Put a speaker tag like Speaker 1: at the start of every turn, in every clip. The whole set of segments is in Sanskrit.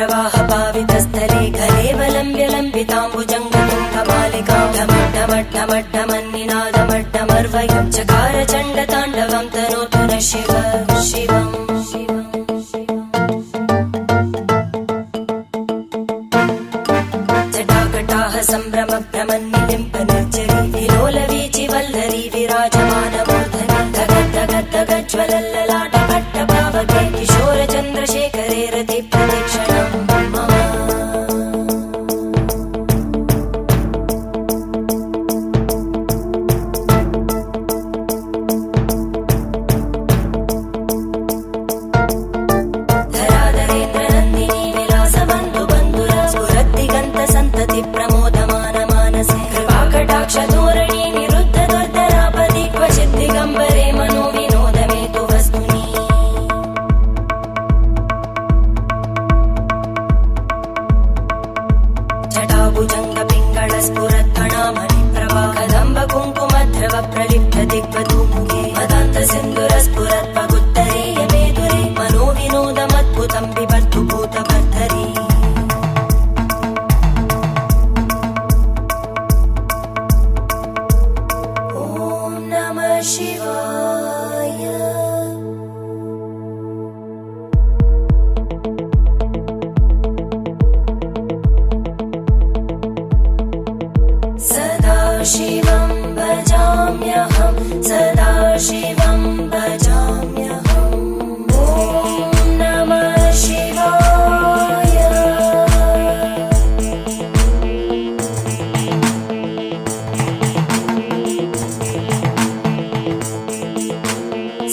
Speaker 1: जलप्रवाहपावितस्थले कलेवलम्ब्यलम्बिताम्बुजङ्गतुङ्गमालिकां ढमड्ढमड्ढमड्ढमन्निनादमड्ढमर्वयं चकार चण्डताण्डवं तनोतु नः शिवं शिवम् जटाकटाह सम्भ्रमभ्रमन्निलिम्प निर्जरी विलोलवीचि वल्लरी विराजमानमूर्धनि धगद्धगद्धगज्ज्वलल्ललाटपट्टपावके किशोरचन्द्रशेखरे रति प्रदक्षिणम् धराधरेन्द्रनन्दिनी विलासबन्धुबन्धुर स्फुरद्दिगन्त सन्तति प्रमोदमान मानसे कृपाकटाक्षधोरणी निरुद्ध दुर्धरापदि क्वचित् दिगम्बरे मनो विनोदमेतु वस्तुनि जटाभुजङ्ग पिङ्गळ स्फुरद्धणामणि प्रभा कदम्ब कुङ्कुमद्रव प्रलिप्त दिग्वधूमुखे मदान्त सिन्धुर स्फुरद्भगुत्तरीय मेदुरे मनो विनोदमद्भुतं बिभर्तु भूतभर्धरी ॐ नमः शिवाय सदा शिवं भजाम्यहं सदा शिवं भजाम्यहम् ॐ नमः शिवाय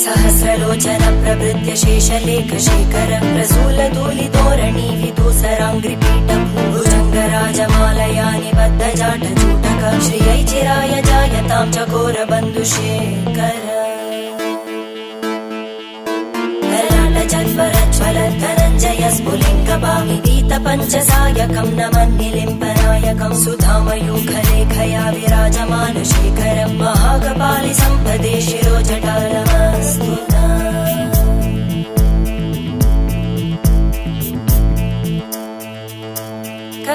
Speaker 1: सहस्रलोचन प्रभृत्य शेषलेखशेखर प्रसूलधूलिधोरणी विदूसराङ्घ्रिपीठ भुजङ्गराजमालया निबद्धजाटचूटक श्रियै चिराय जायतां चकोरबन्धुशेखर ललाटजज्वरज्वलद्धनञ्जय स्फुलिङ्गभाविदीतपञ्चसायकं नमन्निलिम्पनायकं सुधामयूखलेखया विराजमानशेखरं महाकपालि सम्पदे शिरोजटालमस्तुता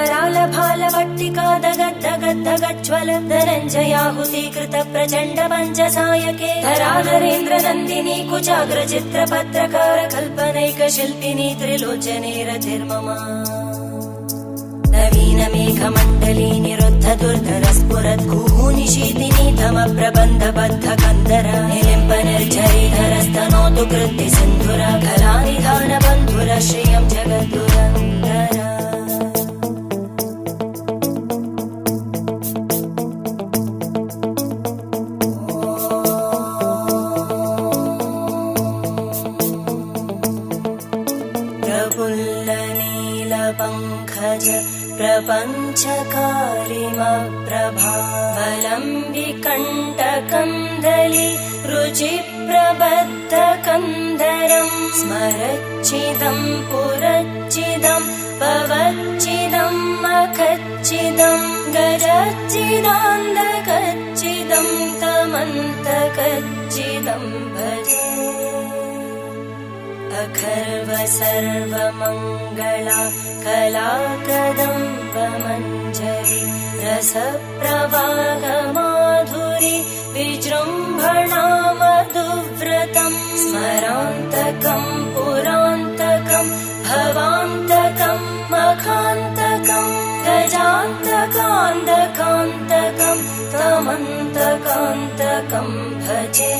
Speaker 1: करालभालवट्टिका दगद्धगद्धगज्ज्वल धनञ्जयाहुतीकृत प्रचण्ड पञ्चसायके धराधरेन्द्रनन्दिनी कुचाग्रचित्रपत्रकार कल्पनैकशिल्पिनी त्रिलोचने रतिर्मम नवीनमेघमण्डली निरुद्ध दुर्धर स्फुरद्गूनिशीतिनी तमप्रबन्धबद्ध कन्दर निलिम्प निर्झरीधरस्तनोतु कृत्ति सिन्धुर कलानिधानबन्धुर श्रियं जगद्दुरन्दर प्रफुल्लनीलपङ्कज प्रपञ्चकालिमप्रभावलम्बिकण्टकन्दली रुचिप्रबद्धकन्धरं स्मरच्चिदं पुरच्चिदं पवच्चिदं मखच्चिदं गजच्चिदान्धकच्चिदं तमन्तकच्चिदं भजे अखर्व सर्वमङ्गला कलाकदम्बमञ्जरी रसप्रवाहमाधुरी विजृम्भणा मधुव्रतं स्मरान्तकं पुरान्तकं भवान्तकं मखान्तकं गजान्तकान्तकान्तकं तमन्तकान्तकं भजे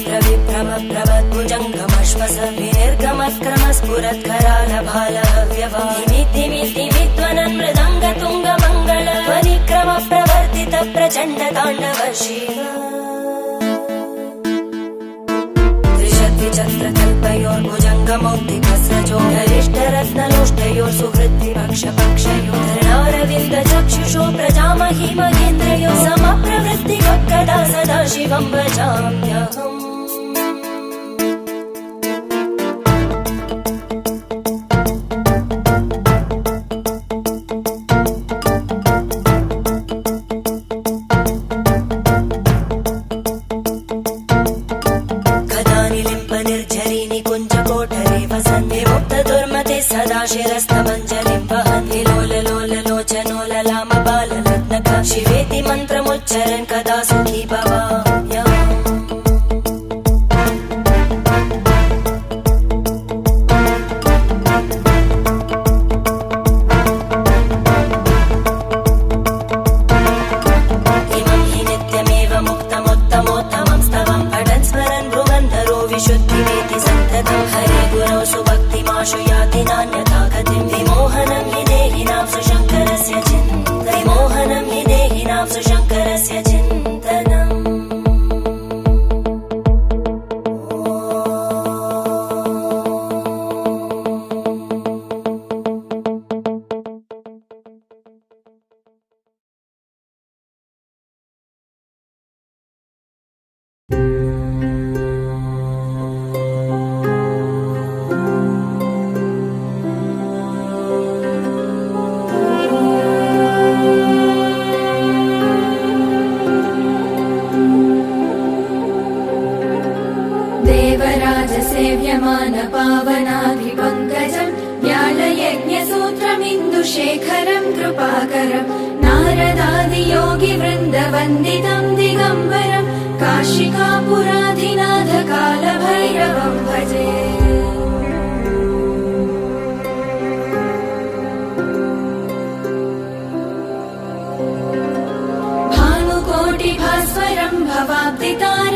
Speaker 1: प्रविभ्रम प्रवद्भुजङ्गमश्वस विनिर्गमत्क्रम स्फुरत्करालभालहव्य भैरवा धिमिध्वनन् मृदङ्ग तुङ्ग मङ्गल ध्वनिक्रम प्रवर्तित प्रचण्ड ताण्डव शिव त्रिशक्तिचक्रकल्पयोर्भुजङ्गमौक्तिकस्रजो गरिष्ठरत्नलोष्टयोः सुहृद्विपक्षपक्षयोः धरणारविन्द चक्षुषो प्रजामहि महेन्द्रयो समप्रवृत्तिकदा सदा शिवं भजाम्यहम् सदा शिरस्तमञ्जलिं वहन्ति लोललोचनो ललाम बालरत्नक शिवेति मन्त्रमुच्चरन् कदा सुखी भवाम्यहम् इमं हि नित्यमेव मुक्तमुत्तमोत्तमं स्तवं पठन् स्मरन् भ्रुवन्धरो विशुद्धिमेति सन्ततं हरे गुरौ सुभक्तिमाशु याति नान्यथा गतिं विमोहनं हि देहिनां सुशङ्करस्य चिन्तनम् विमोहनं हि देहिनां सुशङ्करस्य चिन्तनम्
Speaker 2: देवराजसेव्यमान पावनाभिपङ्कजम् व्यालयज्ञसूत्रमिन्दुशेखरं कृपाकरं नारदादियोगिवृन्दवन्दितं दिगम्बरं काशिकापुराधिनाथ कालभैरवं भजे भानुकोटिभास्वरं भवाब्दितार